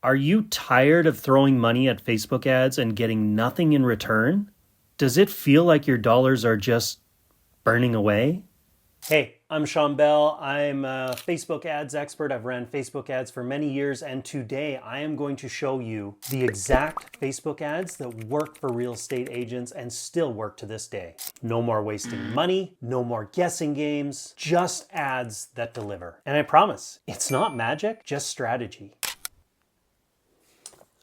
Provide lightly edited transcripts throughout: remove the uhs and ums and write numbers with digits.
Are you tired of throwing money at Facebook ads and getting nothing in return? Does it feel like your dollars are just burning away? Hey, I'm Shawn Bell. I'm a Facebook ads expert. I've ran Facebook ads for many years, and today I am going to show you the exact Facebook ads that work for real estate agents and still work to this day. No more wasting money, no more guessing games, just ads that deliver. And I promise, it's not magic, just strategy.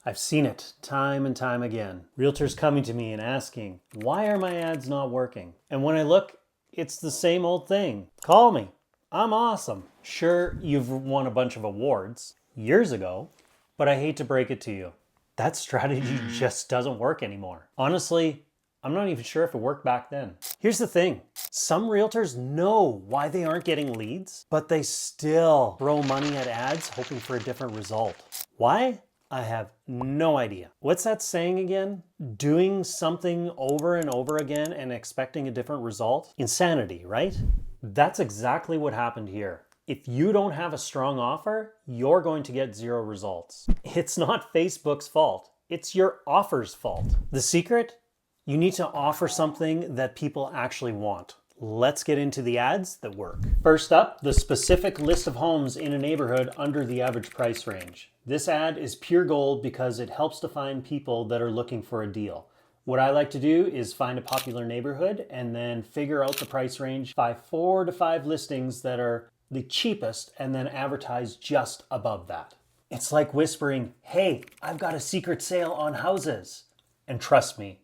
I've seen it time and time again. Realtors coming to me and asking, why are my ads not working? And when I look, it's the same old thing. Call me. I'm awesome. Sure, you've won a bunch of awards years ago, but I hate to break it to you. That strategy just doesn't work anymore. Honestly, I'm not even sure if it worked back then. Here's the thing. Some realtors know why they aren't getting leads, but they still throw money at ads hoping for a different result. Why? I have no idea. What's that saying again? Doing something over and over again and expecting a different result? Insanity, right? That's exactly what happened here. If you don't have a strong offer, you're going to get zero results. It's not Facebook's fault. It's your offer's fault. The secret? You need to offer something that people actually want. Let's get into the ads that work. First up, the specific list of homes in a neighborhood under the average price range. This ad is pure gold because it helps to find people that are looking for a deal. What I like to do is find a popular neighborhood and then figure out the price range by 4 to 5 listings that are the cheapest and then advertise just above that. It's like whispering, hey, I've got a secret sale on houses. And trust me,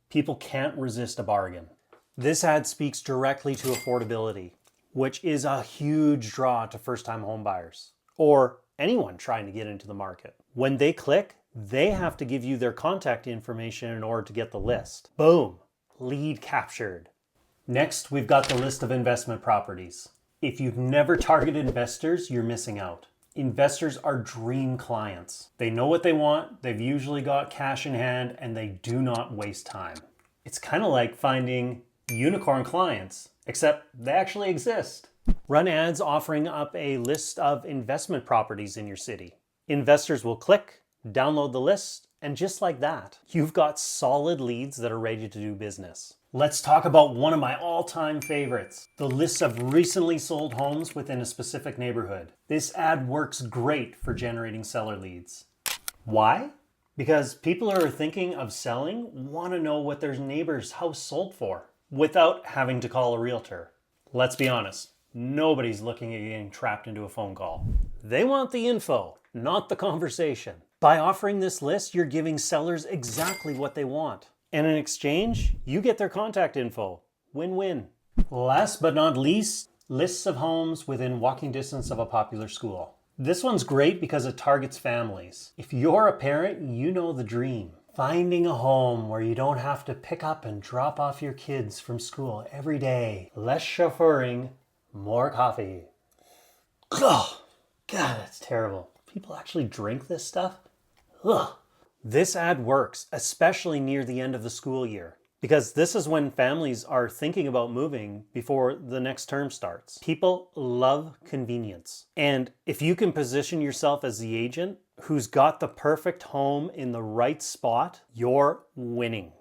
people can't resist a bargain. This ad speaks directly to affordability, which is a huge draw to first-time home buyers or anyone trying to get into the market. When they click, they have to give you their contact information in order to get the list. Boom, lead captured. Next, we've got the list of investment properties. If you've never targeted investors, you're missing out. Investors are dream clients. They know what they want, they've usually got cash in hand, and they do not waste time. It's kind of like finding unicorn clients, except they actually exist. Run ads offering up a list of investment properties in your city. Investors will click, download the list, and just like that, you've got solid leads that are ready to do business. Let's talk about one of my all-time favorites, the list of recently sold homes within a specific neighborhood. This ad works great for generating seller leads. Why? Because people who are thinking of selling want to know what their neighbor's house sold for without having to call a realtor. Let's be honest, nobody's looking at getting trapped into a phone call. They want the info, not the conversation. By offering this list, you're giving sellers exactly what they want. And in exchange, you get their contact info. Win-win. Last but not least, lists of homes within walking distance of a popular school. This one's great because it targets families. If you're a parent, you know the dream. Finding a home where you don't have to pick up and drop off your kids from school every day. Less chauffeuring, more coffee. Ugh, God, that's terrible. People actually drink this stuff? Ugh. This ad works, especially near the end of the school year, because this is when families are thinking about moving before the next term starts. People love convenience. And if you can position yourself as the agent who's got the perfect home in the right spot, you're winning.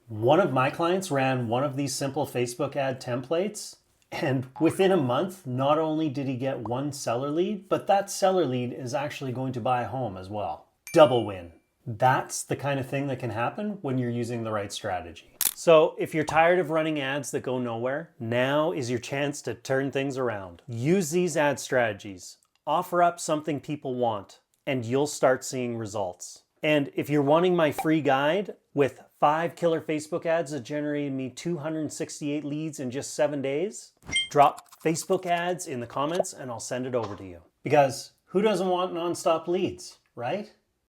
One of my clients ran one of these simple Facebook ad templates, and within a month, not only did he get one seller lead, but that seller lead is actually going to buy a home as well. Double win. That's the kind of thing that can happen when you're using the right strategy. So if you're tired of running ads that go nowhere, now is your chance to turn things around. Use these ad strategies. Offer up something people want, and you'll start seeing results. And if you're wanting my free guide with 5 killer Facebook ads that generated me 268 leads in just 7 days, drop Facebook ads in the comments and I'll send it over to you. Because who doesn't want nonstop leads, right?